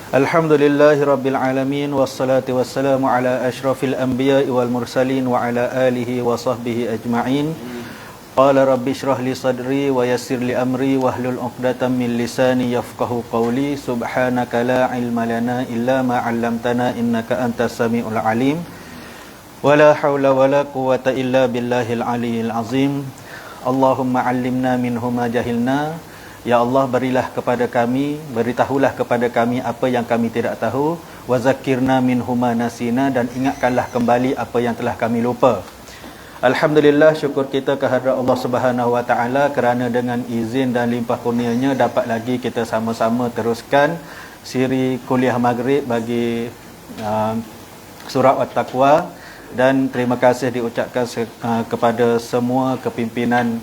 Alhamdulillahi Rabbil Alamin. Wassalatu wassalamu ala ashrafil anbiya'i wal mursalin wa ala alihi wa sahbihi ajma'in. Qala rabbi shrah li sadri wa yassir li amri wahlul 'uqdatam min lisani yafqahu qawli. Subhanaka la ilma lana illa ma 'allamtana innaka antas samiul alim. Wala haula wala quwwata illa billahil aliyyil azim. Allahumma 'allimna minhu ma jahilna. Ya Allah, berilah kepada kami, beritahulah kepada kami apa yang kami tidak tahu, wa zakirna minhu ma nasina, dan ingatkanlah kembali apa yang telah kami lupa. Alhamdulillah, syukur kita kehadrat Allah Subhanahu wa taala kerana dengan izin dan limpah kurnianya dapat lagi kita sama-sama teruskan siri kuliah maghrib bagi surah At-Taqwa, dan terima kasih diucapkan kepada semua kepimpinan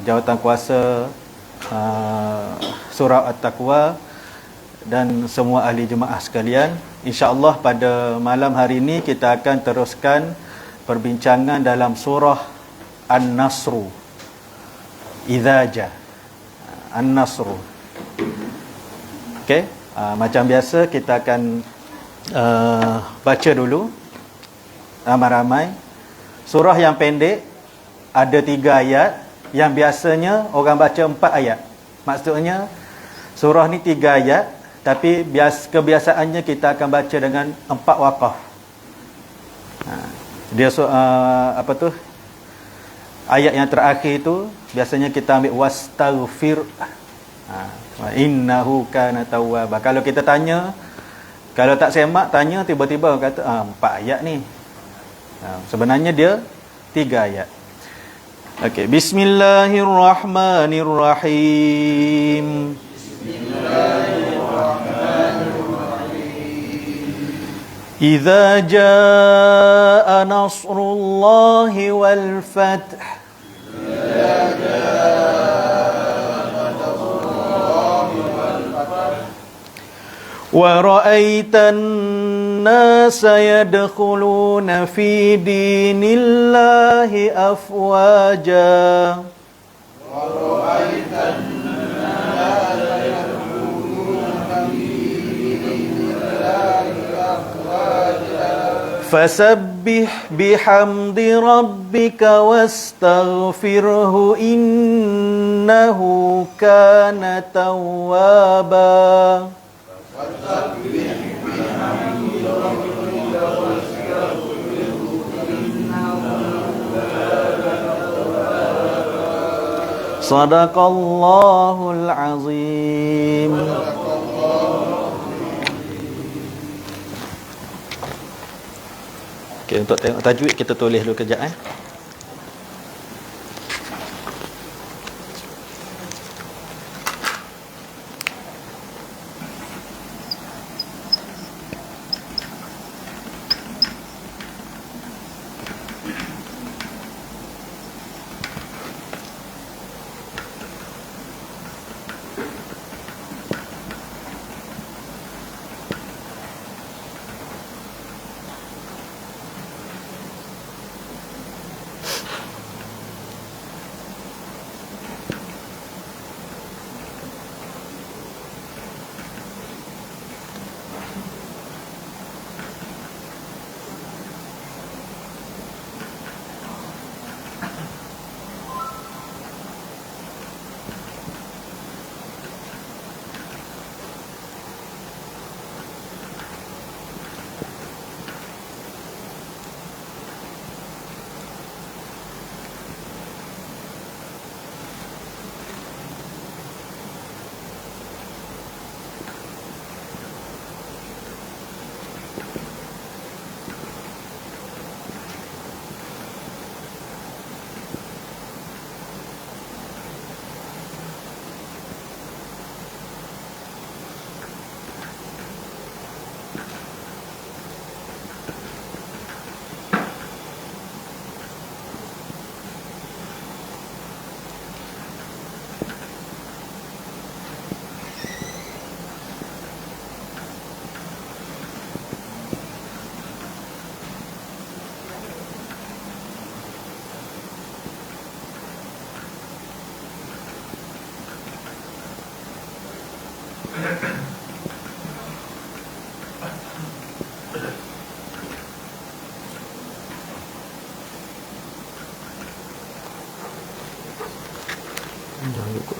jawatan kuasa surah At-Taqwa dan semua ahli jemaah sekalian. InsyaAllah pada malam hari ini kita akan teruskan perbincangan dalam surah An-Nasru. Idza ja An-Nasru. Okey, macam biasa kita akan baca dulu ramai-ramai. Surah yang pendek ada 3 ayat, yang biasanya orang baca 4 ayat. Maksudnya surah ni 3 ayat, tapi kebiasaannya kita akan baca dengan 4 waqaf. Dia ayat yang terakhir itu biasanya kita ambil wastaghfir, innahu kana tawwaba. Kalau kita tanya, kalau tak semak tanya, tiba-tiba kata 4 ayat ni. Sebenarnya dia 3 ayat. Okey, bismillahirrahmanirrahim. Idza jaa nasrullahi wal fath. Wa ra'aitan nasa yadkhuluna fi dinillahi afwaja. Wa ra'aitan nasa yadkhuluna fi dinillahi afwaja. Fasabbih bihamdi rabbika wastaghfirhu innahu kana tawwaba. Sadaqallahul azim. Okey, untuk tengok tajwid kita tulis dulu kejap Jangan lupa.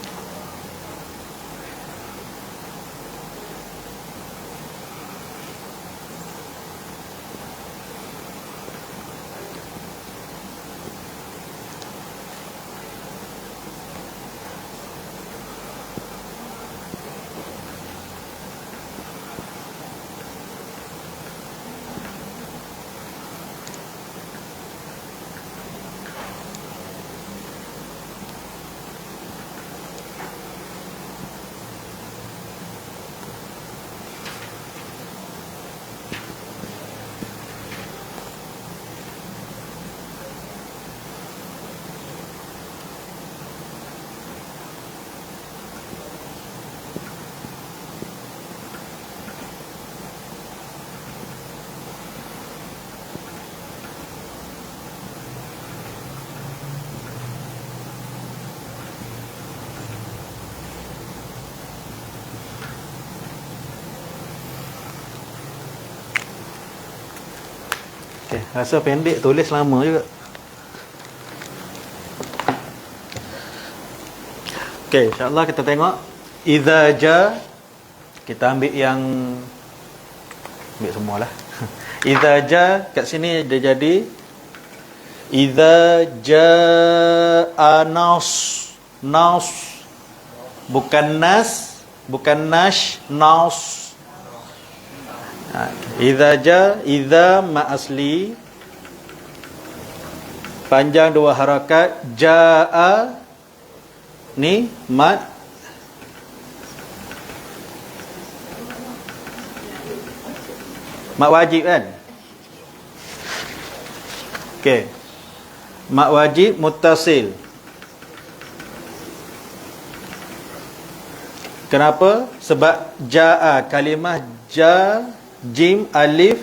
Okay, rasa pendek, tulis lama juga. Okay, insyaAllah kita tengok. Idza ja, kita ambil yang, ambil semualah. Idza ja, kat sini dia jadi idza jaa nas. Nas, bukan nas, bukan nash, nas. Idza ma asli, panjang dua harakat. Jaa ni mat wajib kan? Okey. Mat wajib muttasil. Kenapa? Sebab jaa, kalimah ja, jim, alif,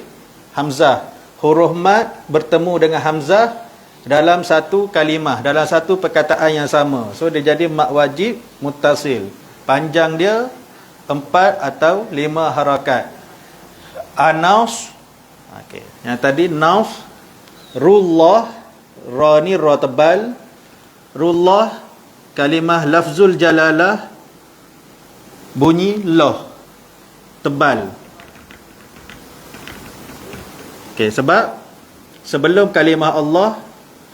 hamzah, huruf mat bertemu dengan hamzah dalam satu kalimah, dalam satu perkataan yang sama. So dia jadi mat wajib muttasil. Panjang dia 4 atau 5 harakat. Anaus, okey. Yang tadi naus, rullah, ra ni ra tebal. Rullah, kalimah lafzul jalalah, bunyi lah, tebal. Okey, sebab sebelum kalimah Allah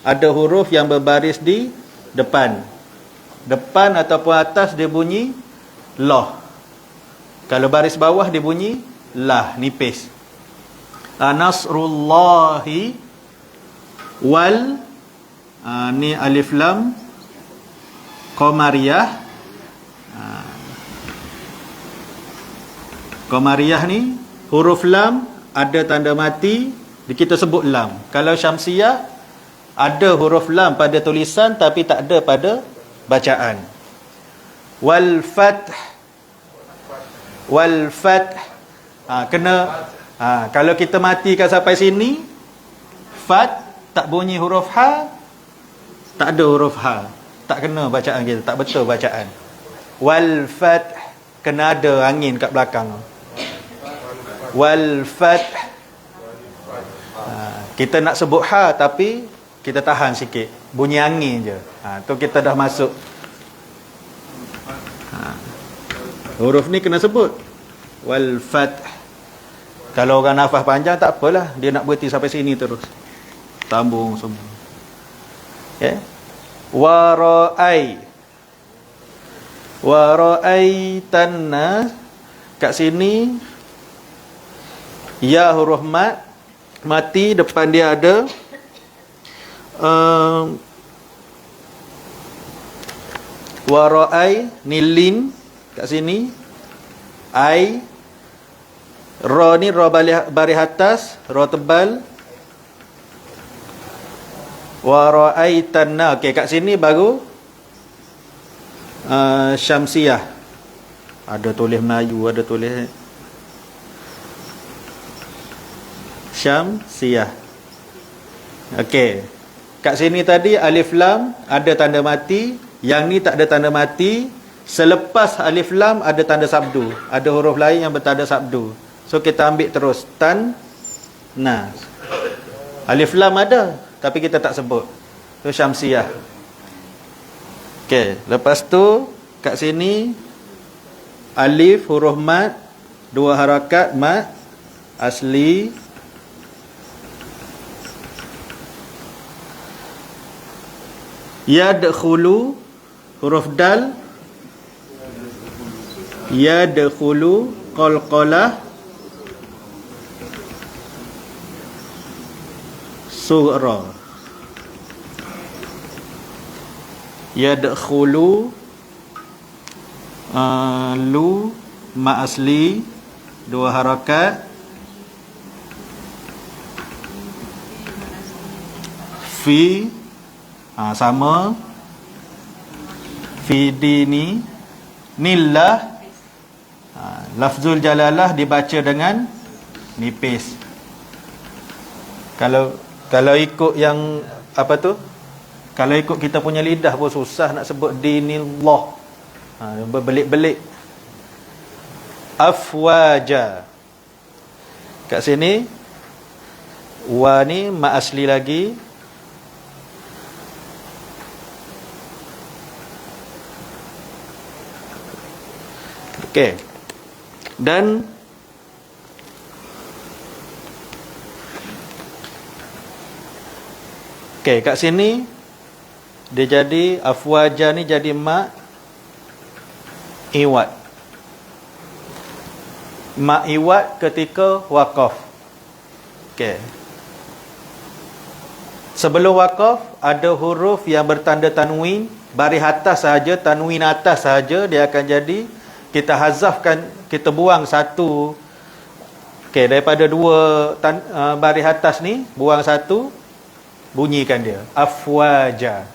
ada huruf yang berbaris di depan. Depan ataupun atas dia bunyi lah. Kalau baris bawah dia bunyi lah, nipis. Nasrullahi wal ni alif lam qamariyah. Qamariyah ni huruf lam ada tanda mati, kita sebut lam. Kalau syamsiyah ada huruf lam pada tulisan tapi tak ada pada bacaan. Wal fath, wal fath, kena kalau kita matikan sampai sini, fat tak bunyi huruf ha, tak ada huruf ha, tak kena bacaan kita, tak betul bacaan. Wal fath, kena ada angin kat belakang. Wal fath, kita nak sebut ha tapi kita tahan sikit, bunyi angin je. Tu kita dah masuk. Huruf ni kena sebut. Wal fath. Kalau orang nafas panjang tak apalah, dia nak berhenti sampai sini terus. Sambung semua. Okay. Wa ra'ai. Wa ra'aitan nas. Kat sini ya huruf mat mati, depan dia ada wa ra'ai ni lin kat sini, ai, ra ni ra baris atas, ra tebal. Wa ra'aitanna. Okey, kat sini baru syamsiyah. Ada tulis Melayu, ada tulis syamsiyah. Okey. Kat sini tadi alif lam ada tanda mati, yang ni tak ada tanda mati. Selepas alif lam ada tanda sabdu, ada huruf lain yang bertanda sabdu. So kita ambil terus tan na. Alif lam ada tapi kita tak sebut. So syamsiah. Okey, lepas tu kat sini alif huruf mad, dua harakat mad asli. Yadkhulu huruf dal, yadkhulu qalqalah sughra. Yadkhulu lu ma asli, dua harakat, fi sama, fi dini nillah. Lafzul jalalah dibaca dengan nipis. Kalau ikut yang apa tu, kalau ikut kita punya lidah pun susah nak sebut dinillah. Berbelik-belik. Afwaja. Kat sini wa ni ma asli lagi. Okey. Dan okey, kat sini dia jadi afwaja ni jadi ma iwad. Ma iwad ketika waqaf. Okey. Sebelum waqaf ada huruf yang bertanda tanwin, baris atas sahaja, tanwin atas sahaja dia akan jadi, kita hazafkan, kita buang satu. Okey, daripada dua baris atas ni, buang satu, bunyikan dia afwaja.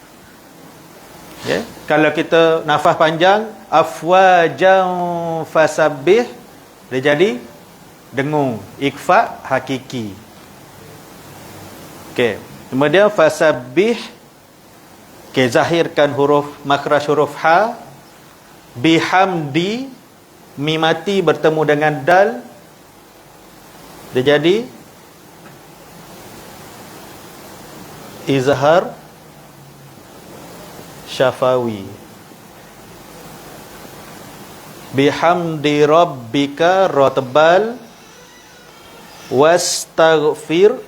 Okay. Kalau kita nafas panjang, afwajan fasabbih, dia jadi dengung, ikfa hakiki. Okey, kemudian fasabbih, okey, zahirkan huruf makhraj huruf ha. Bihamdi, mim mati bertemu dengan dal, dia jadi izhar syafawi. Bihamdi rabbika rotbal wastaghfir.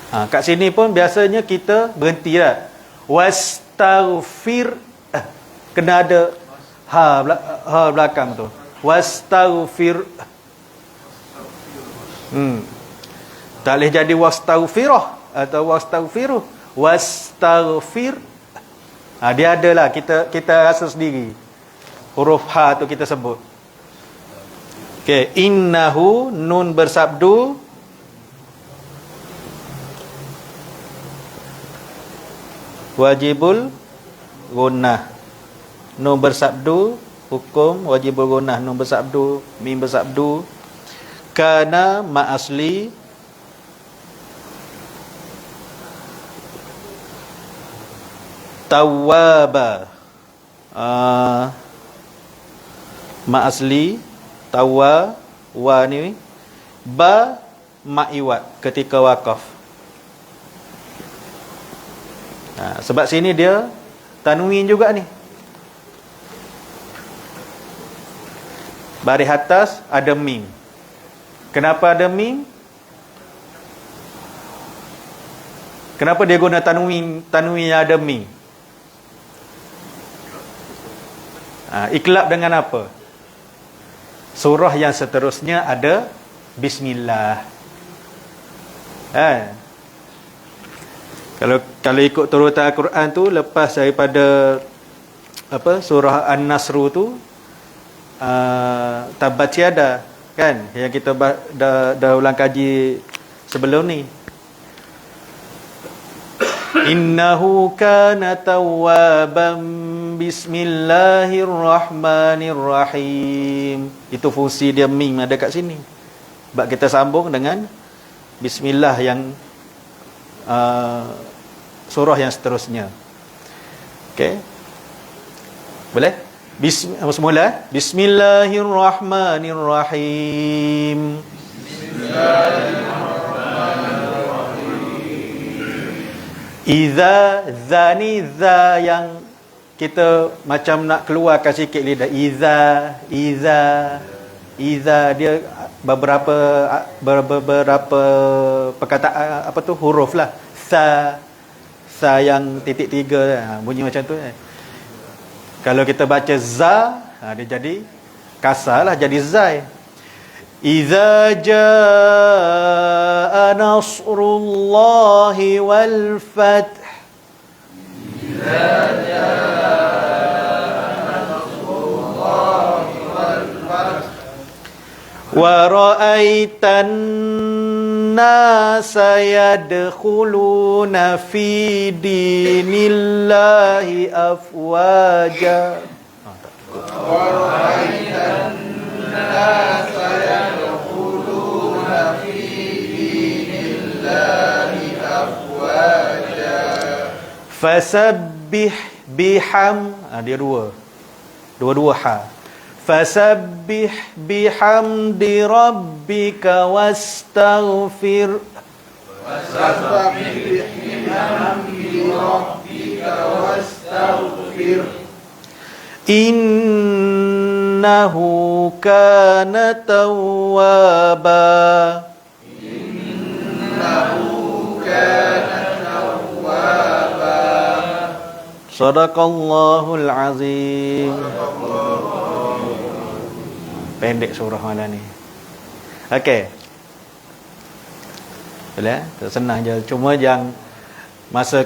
Kat sini pun biasanya kita berhenti dah. Wastaghfir, kena ada ha belakang tu. Wastaghfir. Tak boleh jadi wastaghfirah atau wastaghfiruh. Wastaghfir. Dia adalah kita rasa sendiri. Huruf ha tu kita sebut. Okey, innahu nun bersabdu. Wajibul gunnah. Nun bersabdu hukum wajibul gunnah. Nun bersabdu, mim bersabdu. Kana ma asli, tawwaba ma asli, tawwa, wa ni ba ma iwat ketika waqaf. Sebab sini dia tanwin juga ni. Baris atas ada mim. Kenapa ada mim? Kenapa dia guna tanwin yang ada mim? Iklab dengan apa? Surah yang seterusnya ada bismillah. Kalau ikut turutan Al-Quran tu, lepas daripada surah An-Nasr tu, Tabbat Yada, kan, yang kita dah ulang kaji sebelum ni. Innahu kana tawwaban bismillahirrahmanirrahim. Itu fungsi dia mim ada kat sini. Sebab kita sambung dengan bismillah yang surah yang seterusnya. Okey. Boleh? Semula. Bismillahirrahmanirrahim. Iza, za ni za yang kita macam nak keluarkan sikit lidah. Iza dia beberapa perkataan apa tu huruf lah. Sa yang titik 3 bunyi macam tu. Kalau kita baca za, dia jadi kasar lah, jadi zai. Iza jaa nasrullahi wal fath. Iza jaa nasrullahi wal fath. Wa ra'aitan nasa yadkhuluna fi dinillahi afwaja. Wa ra'aitan nasa yadkhuluna fi dinillahi afwaja. Fasabbih biham, dia dua ha. Fasabbih bihamdi rabbika wastaghfir. Fasabbih bihamdi rabbika wastaghfir. Innahu kana tawwaba. Innahu kana tawwaba. Sadaqallahul azim. Pendek surah malam ni. Okey. Boleh? Senang je. Cuma yang masa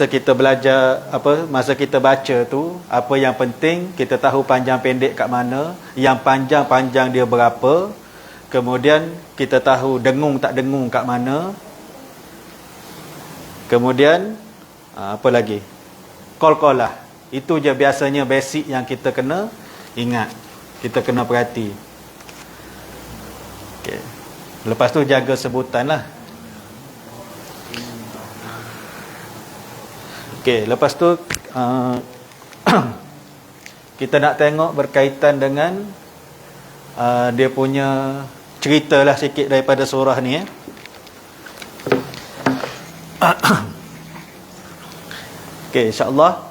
kita belajar masa kita baca tu, apa yang penting kita tahu panjang pendek kat mana, yang panjang dia berapa. Kemudian kita tahu dengung tak dengung kat mana. Kemudian apa lagi? Qalqalah. Itu je biasanya basic yang kita kena ingat. Kita kena perhati. Okay. Lepas tu jaga sebutan lah. Okay, lepas tu kita nak tengok berkaitan dengan dia punya cerita lah sikit daripada surah ni. Okay, insyaAllah.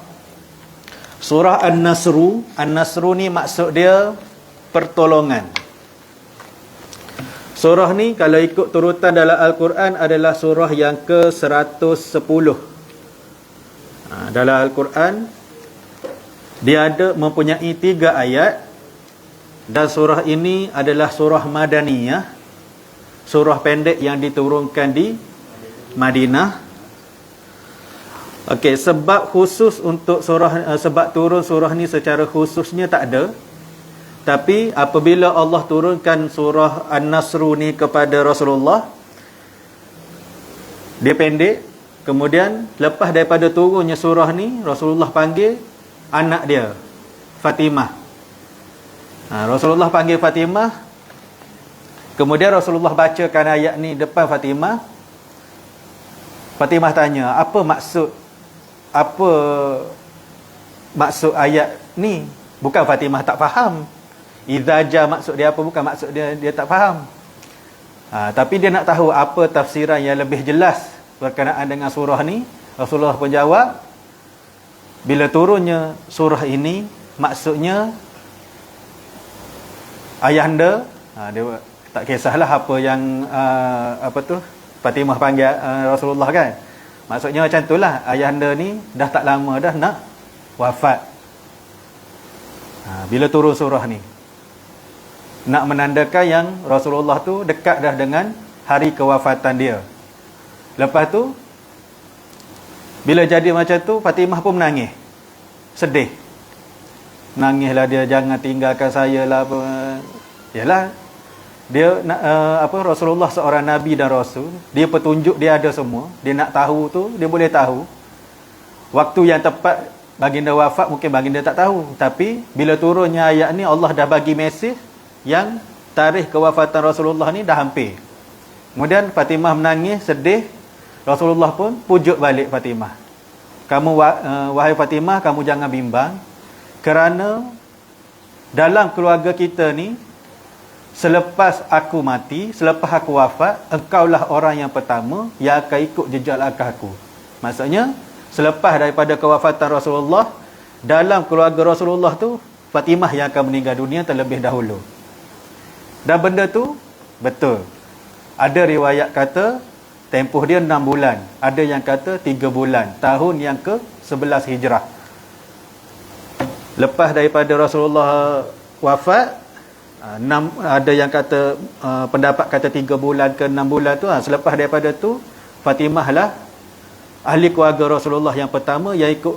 Surah An-Nasru ni maksud dia pertolongan. Surah ni kalau ikut turutan dalam Al-Quran adalah surah yang ke-110. Dalam Al-Quran dia mempunyai 3 ayat. Dan surah ini adalah surah Madaniyah, surah pendek yang diturunkan di Madinah. Okey, sebab khusus untuk sebab turun surah ni secara khususnya tak ada. Tapi apabila Allah turunkan surah An-Nasru ni kepada Rasulullah, dia pendek. Kemudian lepas daripada turunnya surah ni, Rasulullah panggil anak dia, Fatimah. Rasulullah panggil Fatimah. Kemudian Rasulullah bacakan ayat ni depan Fatimah. Fatimah tanya, apa maksud ayat ni? Bukan Fatimah tak faham. Idza ja maksud dia apa, bukan maksud dia tak faham. Tapi dia nak tahu apa tafsiran yang lebih jelas berkenaan dengan surah ni. Rasulullah pun jawab, bila turunnya surah ini maksudnya ayahanda, dia tak kisahlah apa yang Fatimah panggil Rasulullah kan. Maksudnya macam itulah, ayahanda ni dah tak lama dah nak wafat. Bila turun surah ni, nak menandakan yang Rasulullah tu dekat dah dengan hari kewafatan dia. Lepas tu, bila jadi macam tu, Fatimah pun menangis. Sedih. Nangislah dia, jangan tinggalkan saya lah. Yalah, dia Rasulullah seorang Nabi dan Rasul. Dia petunjuk dia ada semua. Dia nak tahu tu, dia boleh tahu. Waktu yang tepat baginda wafat mungkin baginda tak tahu. Tapi bila turunnya ayat ni, Allah dah bagi mesej yang tarikh kewafatan Rasulullah ni dah hampir. Kemudian Fatimah menangis, sedih. Rasulullah pun pujuk balik Fatimah. kamu wahai Fatimah, kamu jangan bimbang, kerana dalam keluarga kita ni, selepas aku mati, selepas aku wafat, engkaulah orang yang pertama yang akan ikut jejak langkah aku. Maksudnya, selepas daripada kewafatan Rasulullah, dalam keluarga Rasulullah tu, Fatimah yang akan meninggal dunia terlebih dahulu. Dan benda tu betul. Ada riwayat kata tempoh dia 6 bulan, ada yang kata 3 bulan, tahun yang ke-11 Hijrah. Lepas daripada Rasulullah wafat, ada yang kata pendapat kata 3 bulan ke 6 bulan tu, selepas daripada tu Fatimah lah ahli keluarga Rasulullah yang pertama yang ikut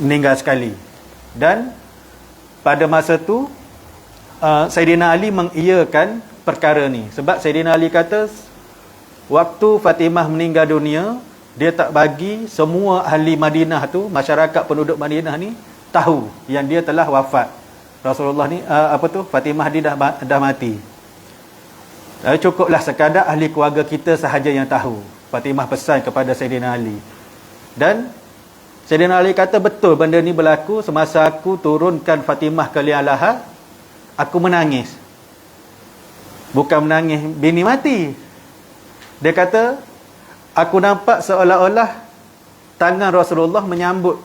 meninggal sekali. Dan pada masa tu Sayyidina Ali mengiyakan perkara ni, sebab Sayyidina Ali kata waktu Fatimah meninggal dunia, dia tak bagi semua ahli Madinah tu, masyarakat penduduk Madinah ni tahu yang dia telah wafat. Rasulullah ni Fatimah ni dah mati. Cukuplah sekadar ahli keluarga kita sahaja yang tahu. Fatimah pesan kepada Sayyidina Ali. Dan Sayyidina Ali kata betul benda ni berlaku semasa aku turunkan Fatimah ke liang lahat, aku menangis. Bukan menangis bini mati. Dia kata, aku nampak seolah-olah tangan Rasulullah menyambut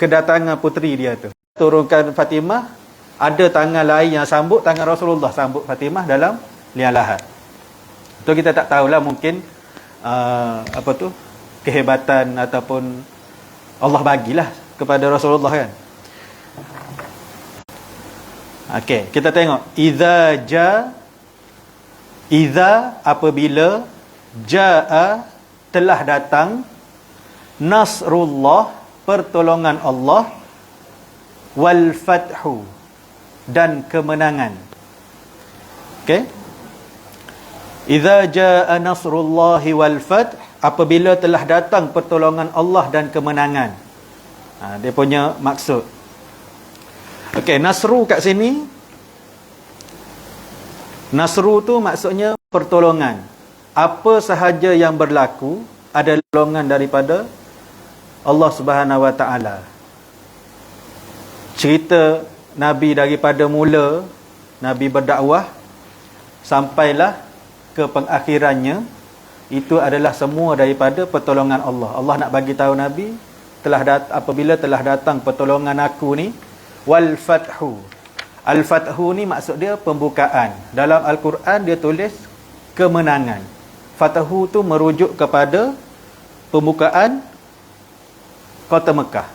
kedatangan puteri dia tu. Turunkan Fatimah, ada tangan lain yang sambut tangan Rasulullah, sambut Fatimah dalam liang lahat. Itu kita tak tahulah, mungkin kehebatan ataupun Allah bagilah kepada Rasulullah kan. Okey, kita tengok Iza apabila jaa telah datang nasrullah pertolongan Allah wal fathu dan kemenangan. Okey, Iza jaa nasrullahi wal fath, apabila telah datang pertolongan Allah dan kemenangan. Dia punya maksud. Okey, nasru kat sini, nasru tu maksudnya pertolongan. Apa sahaja yang berlaku adalah pertolongan daripada Allah Subhanahu Wa Taala. Cerita Nabi daripada mula Nabi berdakwah sampailah ke pengakhirannya, itu adalah semua daripada pertolongan Allah. Allah nak bagi tahu Nabi, apabila telah datang pertolongan aku ni, wal fathu. Al fathu ni maksud dia pembukaan. Dalam Al-Quran dia tulis kemenangan. Fathu tu merujuk kepada pembukaan kota Mekah.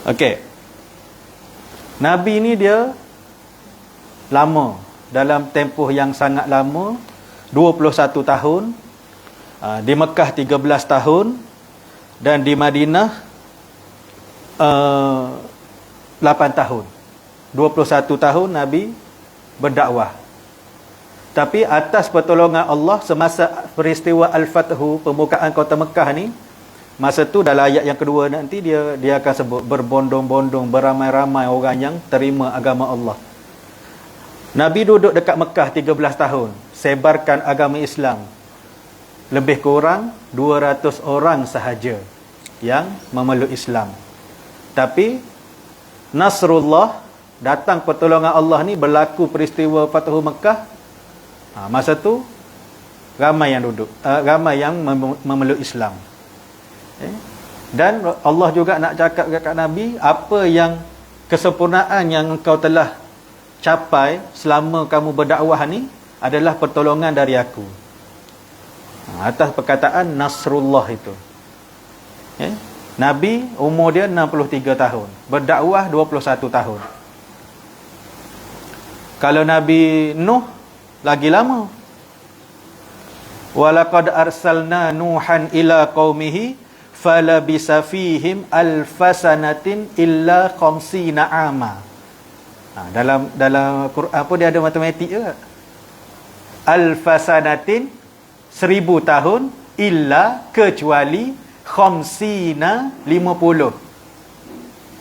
Okey. Nabi ni dia lama, dalam tempoh yang sangat lama, 21 tahun, di Mekah 13 tahun, dan di Madinah 8 tahun. 21 tahun Nabi berdakwah. Tapi atas pertolongan Allah, semasa peristiwa Al-Fathu, pembukaan kota Mekah ni, masa tu dalam ayat yang kedua nanti dia akan sebut berbondong-bondong, beramai-ramai orang yang terima agama Allah. Nabi duduk dekat Mekah 13 tahun, sebarkan agama Islam. Lebih kurang 200 orang sahaja yang memeluk Islam. Tapi Nasrullah, datang pertolongan Allah ni, berlaku peristiwa Fathu Mekah. Masa tu ramai yang duduk, ramai yang memeluk Islam. Dan Allah juga nak cakap kepada Nabi, apa yang kesempurnaan yang engkau telah capai selama kamu berdakwah ni adalah pertolongan dari aku. Atas perkataan Nasrullah itu. Nabi umur dia 63 tahun, berdakwah 21 tahun. Kalau Nabi Nuh lagi lama. Walaqad arsalna Nuhan ila qaumihi falabisa fihim alfasanatin illa khamsina ama. Dalam Quran pun dia ada matematik juga. Alfasanatin 1000 tahun, illa kecuali khamsina 50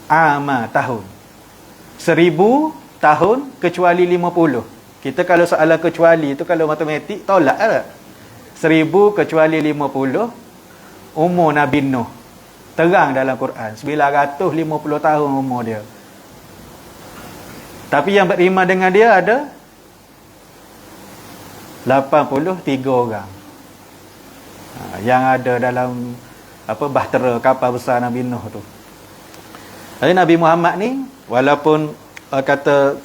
ama tahun. 1000 tahun kecuali 50. Kita kalau soalan kecuali tu, kalau matematik tolak lah. 1000 kecuali 50. umur Nabi Nuh. Terang dalam Quran 950 tahun umur dia. Tapi yang beriman dengan dia ada 83 orang. Yang ada dalam bahtera kapal besar Nabi Nuh tu. Jadi Nabi Muhammad ni walaupun kata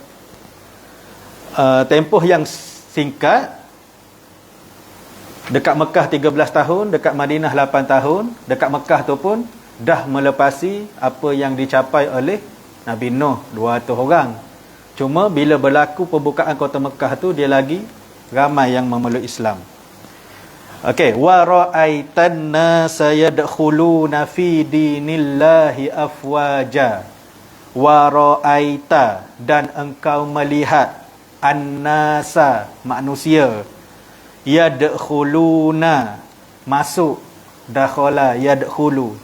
tempoh yang singkat, dekat Mekah 13 tahun, dekat Madinah 8 tahun, dekat Mekah tu pun dah melepasi apa yang dicapai oleh Nabi Nuh 200 orang. Cuma bila berlaku pembukaan kota Mekah tu, dia lagi ramai yang memeluk Islam. Okey, wa ra'aitan nasa yadkhuluna fi dinillahi afwaja. Wa ra'aita, dan engkau melihat, annasa, manusia, yadkhuluna, masuk, dakhala yadkhulu,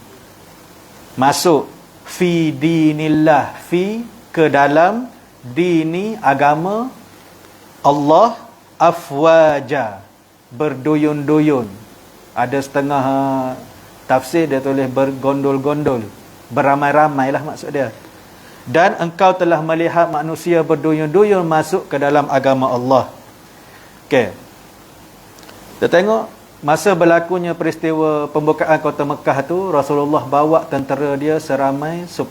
masuk, fi dinillah, fi, ke dalam, dini, agama Allah, afwaja, berduyun-duyun. Ada setengah tafsir dia tulis bergondol-gondol, beramai-ramai lah maksud dia. Dan engkau telah melihat manusia berduyun-duyun masuk ke dalam agama Allah. Okey, kita tengok masa berlakunya peristiwa pembukaan kota Mekah tu, Rasulullah bawa tentera dia seramai 10,000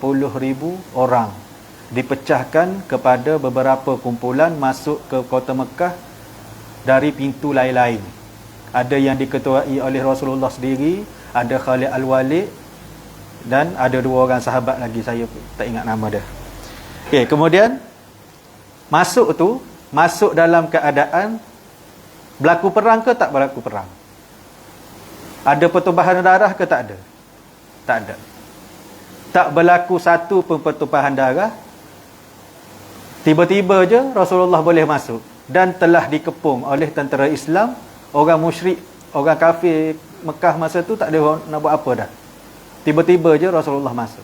orang, dipecahkan kepada beberapa kumpulan masuk ke kota Mekah dari pintu lain-lain. Ada yang diketuai oleh Rasulullah sendiri, ada Khalid Al-Walid, dan ada 2 orang sahabat lagi, saya tak ingat nama dia. Okey, kemudian masuk tu, masuk dalam keadaan berlaku perang ke tak berlaku perang? Ada pertumpahan darah ke tak ada? Tak ada. Tak berlaku satu pun pertumpahan darah. Tiba-tiba je Rasulullah boleh masuk, dan telah dikepung oleh tentera Islam. Orang musyrik, orang kafir Mekah masa tu tak ada nak buat apa dah. Tiba-tiba je Rasulullah masuk.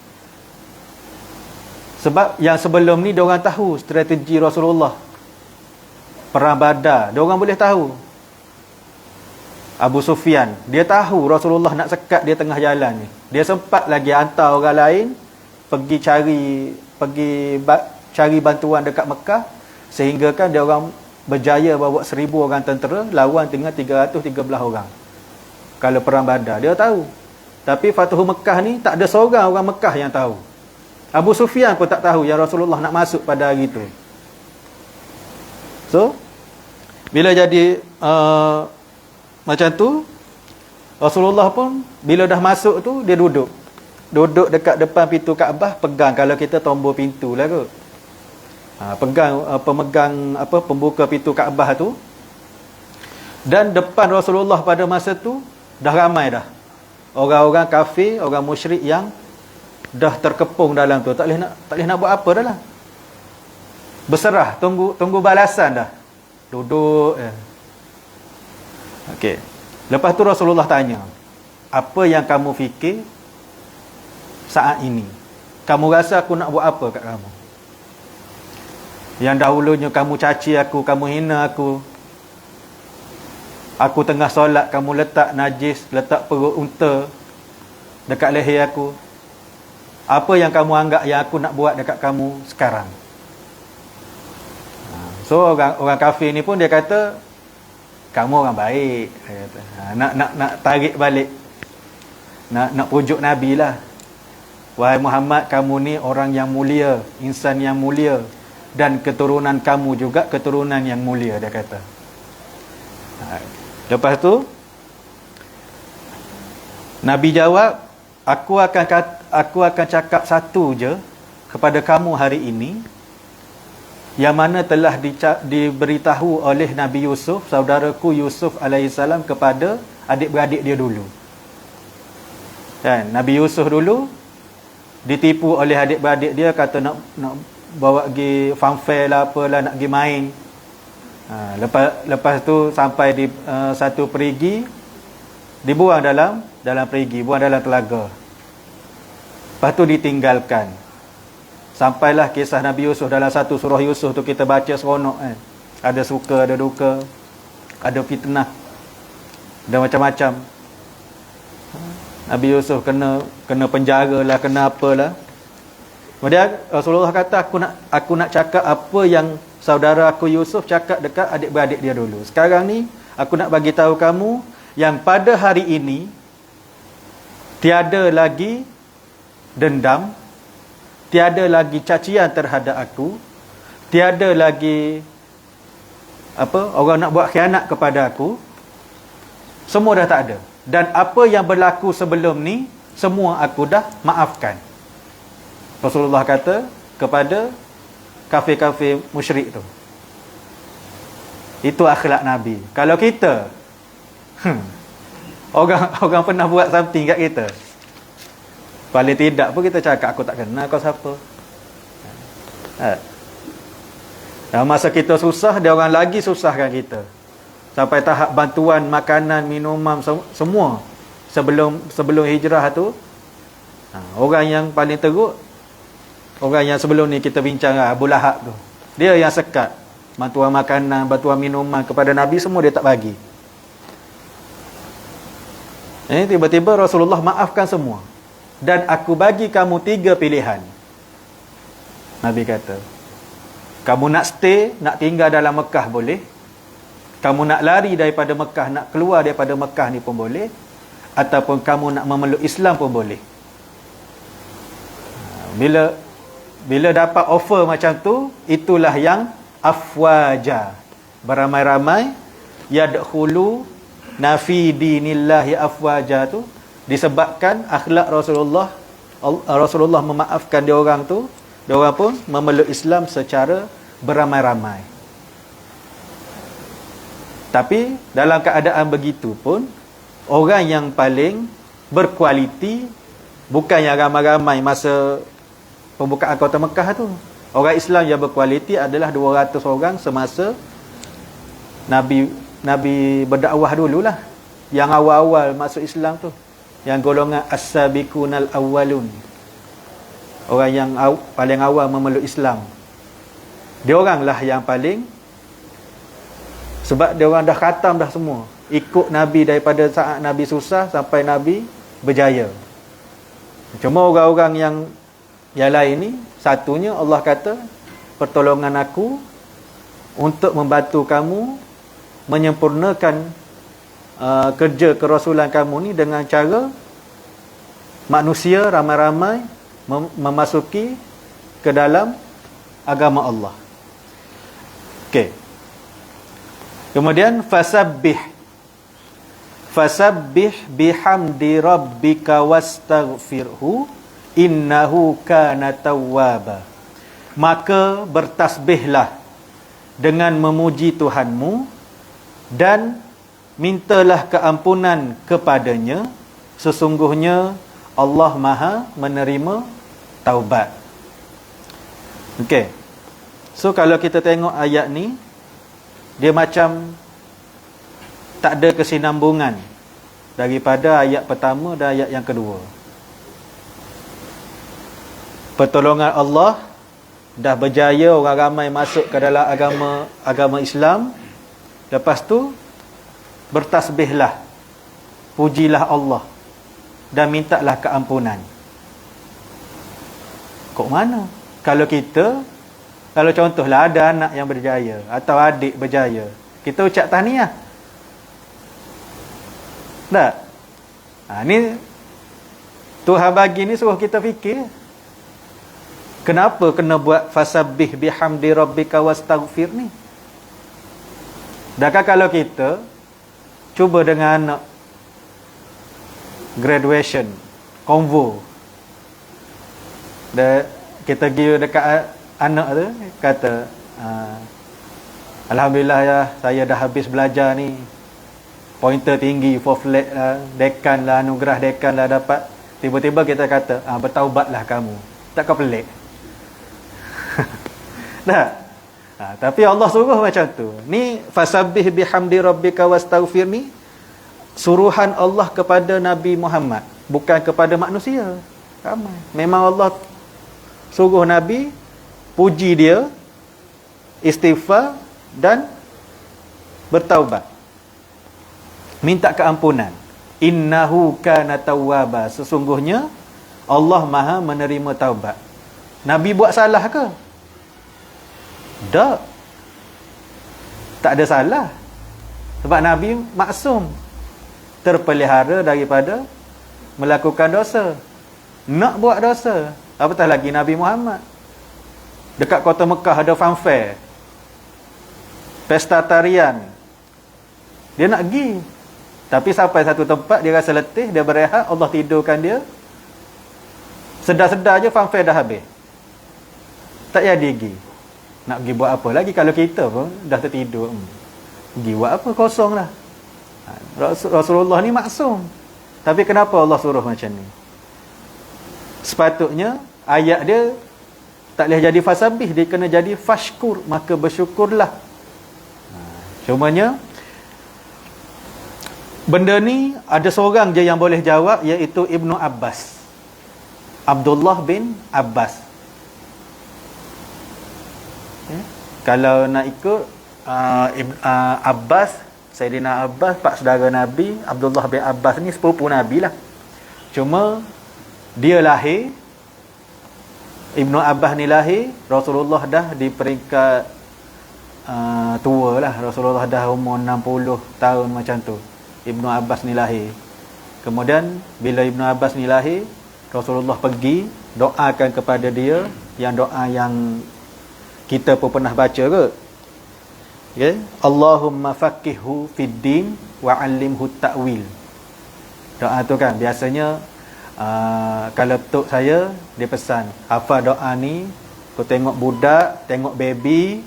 Sebab yang sebelum ni diorang tahu strategi Rasulullah. Perang Badar, diorang boleh tahu. Abu Sufyan, dia tahu Rasulullah nak sekat dia tengah jalan ni. Dia sempat lagi hantar orang lain pergi cari bantuan dekat Mekah, sehingga kan dia orang berjaya bawa 1,000 orang tentera lawan dengan 313 orang. Kalau perang Badar dia tahu. Tapi Fathu Mekah ni tak ada seorang orang Mekah yang tahu. Abu Sufyan pun tak tahu yang Rasulullah nak masuk pada hari tu. So bila jadi macam tu, Rasulullah pun bila dah masuk tu, dia duduk dekat depan pintu Kaabah, pegang, kalau kita tombol pintu lah kot, pemegang pembuka pintu Kaabah tu. Dan depan Rasulullah pada masa tu dah ramai dah orang-orang kafir, orang musyrik yang dah terkepung dalam tu, tak boleh nak buat apa dah lah. Berserah, tunggu balasan dah. Duduk je. Okey. Lepas tu Rasulullah tanya, apa yang kamu fikir saat ini? Kamu rasa aku nak buat apa kat kamu? Yang dahulunya kamu caci aku, kamu hina aku. Aku tengah solat, kamu letak najis, letak perut unta dekat leher aku. Apa yang kamu anggap yang aku nak buat dekat kamu sekarang? So orang kafir ni pun dia kata, kamu orang baik. Dia kata, nak tarik balik, nak pujuk Nabi lah. Wahai Muhammad, kamu ni orang yang mulia, insan yang mulia, dan keturunan kamu juga keturunan yang mulia, dia kata. Lepas tu Nabi jawab, aku akan cakap satu je kepada kamu hari ini, yang mana telah diberitahu oleh Nabi Yusuf, saudaraku Yusuf alaihissalam, kepada adik-beradik dia dulu. Dan Nabi Yusuf dulu ditipu oleh adik-beradik dia, kata nak bawa pergi funfair lah, apalah, nak pergi main. Lepas tu sampai di satu perigi, dibuang dalam perigi, buang dalam telaga. Lepas tu ditinggalkan. Sampailah kisah Nabi Yusuf dalam satu surah Yusuf tu, kita baca seronok kan. Ada suka, ada duka, ada fitnah, ada macam-macam. Nabi Yusuf kena penjara lah, kena apalah. Kemudian Rasulullah kata, aku nak cakap apa yang saudara aku Yusuf cakap dekat adik-beradik dia dulu. Sekarang ni aku nak bagi tahu kamu yang pada hari ini tiada lagi dendam, tiada lagi cacian terhadap aku, tiada lagi orang nak buat khianat kepada aku. Semua dah tak ada. Dan apa yang berlaku sebelum ni semua aku dah maafkan. Rasulullah kata kepada kafir-kafir musyrik tu. Itu akhlak Nabi. Kalau kita orang pernah buat something kat kita, paling tidak pun kita cakap, aku tak kenal kau siapa. Dalam masa kita susah, dia orang lagi susahkan kita. Sampai tahap bantuan makanan, minuman, semua sebelum hijrah tu. Orang yang paling teruk, orang yang sebelum ni kita bincang, Abu Lahab tu, dia yang sekat bantuan makanan, bantuan minuman kepada Nabi, semua dia tak bagi. Tiba-tiba Rasulullah maafkan semua. Dan aku bagi kamu 3 pilihan. Nabi kata, kamu nak stay, nak tinggal dalam Mekah boleh. Kamu nak lari daripada Mekah, nak keluar daripada Mekah ni pun boleh. Ataupun kamu nak memeluk Islam pun boleh. Bila dapat offer macam tu, itulah yang afwaja, beramai-ramai, yadkhulu nafi dinillahi afwaja tu, disebabkan akhlak Rasulullah memaafkan dia orang tu, dia orang pun memeluk Islam secara beramai-ramai. Tapi dalam keadaan begitu pun, orang yang paling berkualiti bukan yang ramai-ramai masa pembukaan kota Mekah tu. Orang Islam yang berkualiti adalah 200 orang semasa Nabi berdakwah dululah. Yang awal-awal masuk Islam tu, yang golongan as-sabiqunal awwalun, orang yang paling awal memeluk Islam. Dia oranglah yang paling, sebab dia orang dah khatam dah semua, ikut Nabi daripada saat Nabi susah sampai Nabi berjaya. Cuma orang-orang yang lain ni, satunya Allah kata, pertolongan aku untuk membantu kamu menyempurnakan kerja kerasulan kamu ni dengan cara manusia ramai-ramai memasuki ke dalam agama Allah. Okey. Kemudian fasabbih bihamdi rabbika wastaghfirhu innahu kana tawwaba. Maka bertasbihlah dengan memuji Tuhanmu dan mintalah keampunan kepadanya, sesungguhnya Allah Maha menerima taubat. Okey. So kalau kita tengok ayat ni, dia macam tak ada kesinambungan daripada ayat pertama dan ayat yang kedua. Pertolongan Allah, dah berjaya orang ramai masuk ke dalam agama Islam. Lepas tu bertasbihlah, pujilah Allah dan mintalah keampunan. Kok mana? Kalau contohlah ada anak yang berjaya atau adik berjaya, kita ucap tahniah. Tak? Ni Tuhan bagi ni suruh kita fikir. Kenapa kena buat fasabbih bihamdi rabbika wastaghfir ni? Adakah kalau kita cuba dengan anak graduation, konvo, kita pergi dekat anak tu, kata, Alhamdulillah ya, saya dah habis belajar ni, pointer tinggi, 4 flat lah, dekan lah, anugerah dekan lah dapat. Tiba-tiba kita kata, bertaubatlah kamu. Takkan pelik? Tak? Tapi Allah suruh macam tu. Ni fasabbih bihamdi rabbika wastaghfir ni suruhan Allah kepada Nabi Muhammad, bukan kepada manusia ramai. Memang Allah suruh Nabi puji dia, istighfar dan bertaubat, minta keampunan. Innahu kana tawwaba. Sesungguhnya Allah Maha menerima taubat. Nabi buat salah ke? Tak. Tak ada salah. Sebab Nabi maksum, terpelihara daripada melakukan dosa. Nak buat dosa. Apatah lagi Nabi Muhammad. Dekat kota Mekah ada fanfare, pesta tarian. Dia nak pergi, tapi sampai satu tempat dia rasa letih, dia berehat, Allah tidurkan dia. Sedar-sedar je fanfare dah habis. Tak jadi pergi. Nak pergi buat apa lagi kalau kita pun dah tertidur. Pergi buat apa, kosong lah. Rasulullah ni maksum. Tapi kenapa Allah suruh macam ni? Sepatutnya ayat dia tak boleh jadi fasabih, dia kena jadi fashkur, maka bersyukurlah. Cumanya benda ni ada seorang je yang boleh jawab, iaitu Ibnu Abbas, Abdullah bin Abbas. Kalau nak ikut Abbas, Sayyidina Abbas, pak saudara Nabi, Abdullah bin Abbas ni sepupu Nabi lah. Cuma dia lahir, Ibnu Abbas ni lahir, Rasulullah dah di peringkat tua lah. Rasulullah dah umur 60 tahun macam tu. Ibnu Abbas ni lahir. Kemudian bila Ibnu Abbas ni lahir, Rasulullah pergi doakan kepada dia, yang doa yang kita pun pernah baca ke? Okay? Allahumma faqihhu fid din wa 'allimhu ta'wil. Doa tu kan biasanya kalau tok saya dia pesan, hafal doa ni, kau tengok budak, tengok baby,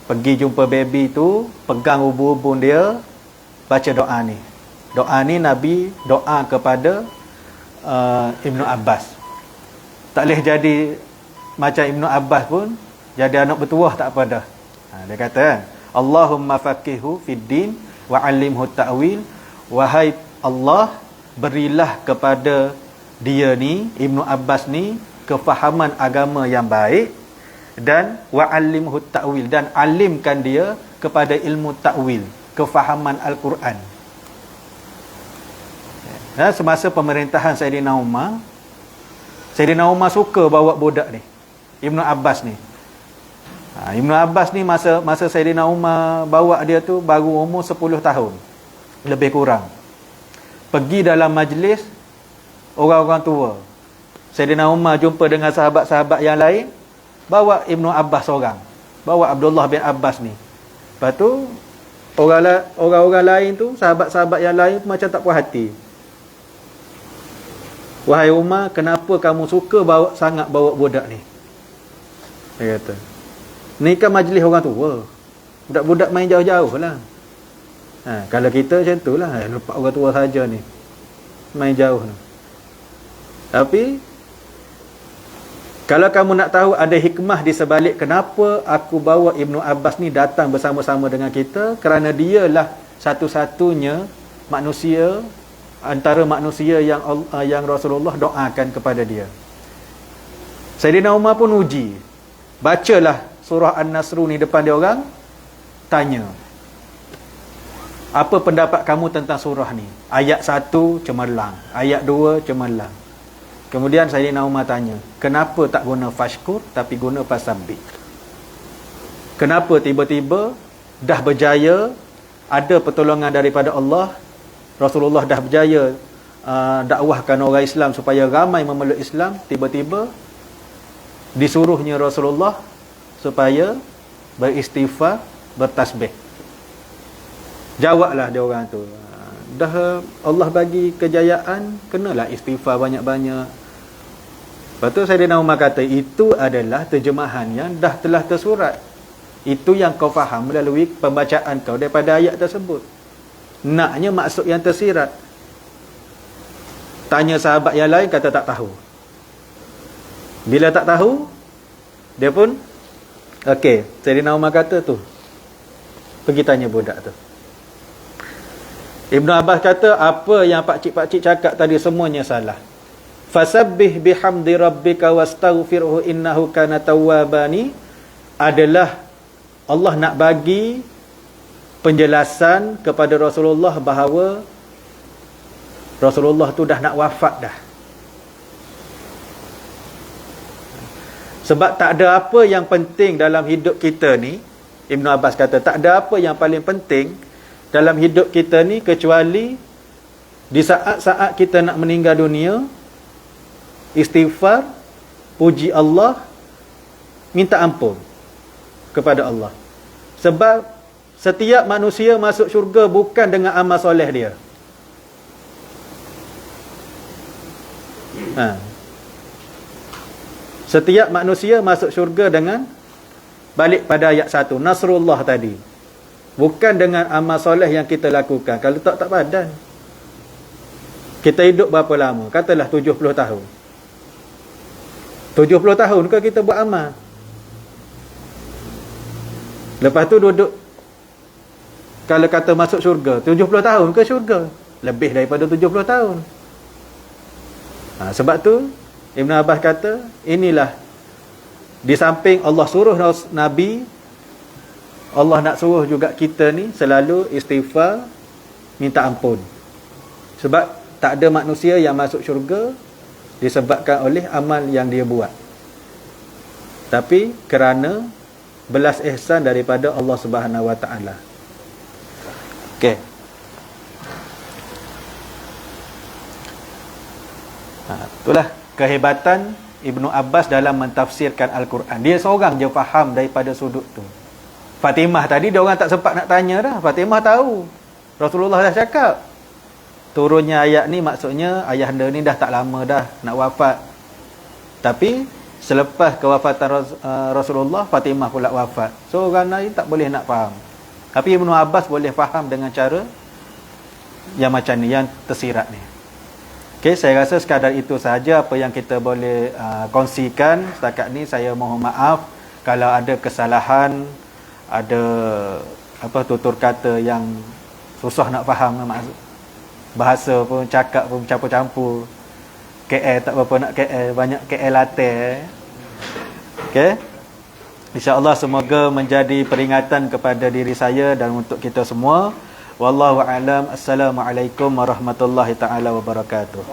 pergi jumpa baby tu, pegang ubun-ubun dia, baca doa ni. Doa ni Nabi doa kepada Ibnu Abbas. Tak boleh jadi macam Ibnu Abbas pun, jadi anak bertuah tak apa dah. Dia kata kan, Allahumma faqihhu fid din wa 'allimhu ta'wil. Wahai Allah, berilah kepada dia ni, Ibnu Abbas ni, kefahaman agama yang baik, dan wa'allimhu ta'wil, dan alimkan dia kepada ilmu ta'wil, kefahaman Al-Quran. Semasa pemerintahan Sayyidina Umar, Sayyidina Umar suka bawa budak ni, Ibnu Abbas ni. Ibnu Abbas ni masa Sayyidina Umar bawa dia tu baru umur 10 tahun lebih kurang. Pergi dalam majlis orang-orang tua, Sayyidina Umar jumpa dengan sahabat-sahabat yang lain, bawa Ibnu Abbas seorang, bawa Abdullah bin Abbas ni. Lepas tu orang-orang lain tu, sahabat-sahabat yang lain macam tak puas hati. Wahai Umar, kenapa kamu suka sangat bawa budak ni? Dia kata, ni kan majlis orang tua, budak-budak main jauh-jauh lah. Kalau kita macam tu lah, lepas orang tua saja ni, main jauh ni. Tapi kalau kamu nak tahu ada hikmah di sebalik kenapa aku bawa Ibnu Abbas ni datang bersama-sama dengan kita, kerana dialah satu-satunya manusia, antara manusia yang Rasulullah doakan kepada dia. Sayyidina Umar pun uji, bacalah surah An-Nasr ni depan dia orang, tanya, apa pendapat kamu tentang surah ni? Ayat 1 cemerlang, ayat 2 cemerlang. Kemudian Sayyidina Umar tanya, kenapa tak guna fashkur tapi guna fasabbih? Kenapa tiba-tiba dah berjaya, ada pertolongan daripada Allah, Rasulullah dah berjaya dakwahkan orang Islam supaya ramai memeluk Islam, tiba-tiba disuruhnya Rasulullah supaya beristighfar, bertasbih. Jawablah dia orang tu, dah Allah bagi kejayaan, kenalah istighfar banyak-banyak. Lepas tu Sayyidina Umar kata, itu adalah terjemahan yang dah telah tersurat, itu yang kau faham melalui pembacaan kau daripada ayat tersebut. Naknya maksud yang tersirat. Tanya sahabat yang lain, kata tak tahu. Bila tak tahu, dia pun okey, Sayyidina Umar kata tu, pergi tanya budak tu. Ibnu Abbas kata, apa yang pakcik-pakcik cakap tadi semuanya salah. Fasabbih bihamdi rabbika wastaghfirhu innahu kana tawwabani adalah Allah nak bagi penjelasan kepada Rasulullah bahawa Rasulullah tu dah nak wafat dah. Sebab tak ada apa yang penting dalam hidup kita ni, Ibnu Abbas kata, tak ada apa yang paling penting dalam hidup kita ni kecuali di saat-saat kita nak meninggal dunia, istighfar, puji Allah, minta ampun kepada Allah. Sebab setiap manusia masuk syurga bukan dengan amal soleh dia. Setiap manusia masuk syurga dengan, balik pada ayat 1, Nasrullah tadi, bukan dengan amal soleh yang kita lakukan. Kalau tak padan. Kita hidup berapa lama? Katalah 70 tahun. 70 tahun ke kita buat amal? Lepas tu duduk, kalau kata masuk syurga, 70 tahun ke syurga? Lebih daripada 70 tahun. Sebab tu Ibn Abbas kata, inilah di samping Allah suruh Nabi, Allah nak suruh juga kita ni selalu istighfar, minta ampun. Sebab tak ada manusia yang masuk syurga disebabkan oleh amal yang dia buat, tapi kerana belas ihsan daripada Allah Subhanahu Wa Taala. Okey. Itulah kehebatan Ibnu Abbas dalam mentafsirkan Al-Quran. Dia seorang je faham daripada sudut tu. Fatimah tadi dia orang tak sempat nak tanya dah. Fatimah tahu. Rasulullah dah cakap. Turunnya ayat ni maksudnya ayahanda ni dah tak lama dah nak wafat. Tapi selepas kewafatan Rasulullah, Fatimah pula wafat. So orang lain tak boleh nak faham. Tapi Ibnu Abbas boleh faham dengan cara yang macam ni, yang tersirat ni. Okey, saya rasa sekadar itu sahaja apa yang kita boleh kongsikan setakat ni. Saya mohon maaf kalau ada kesalahan, ada tutur kata yang susah nak faham, bahasa pun cakap pun campur-campur. KL tak berapa nak KL, banyak KL latte. Okey. Insya-Allah semoga menjadi peringatan kepada diri saya dan untuk kita semua. Wallahu a'lam. Assalamualaikum warahmatullahi taala wabarakatuh.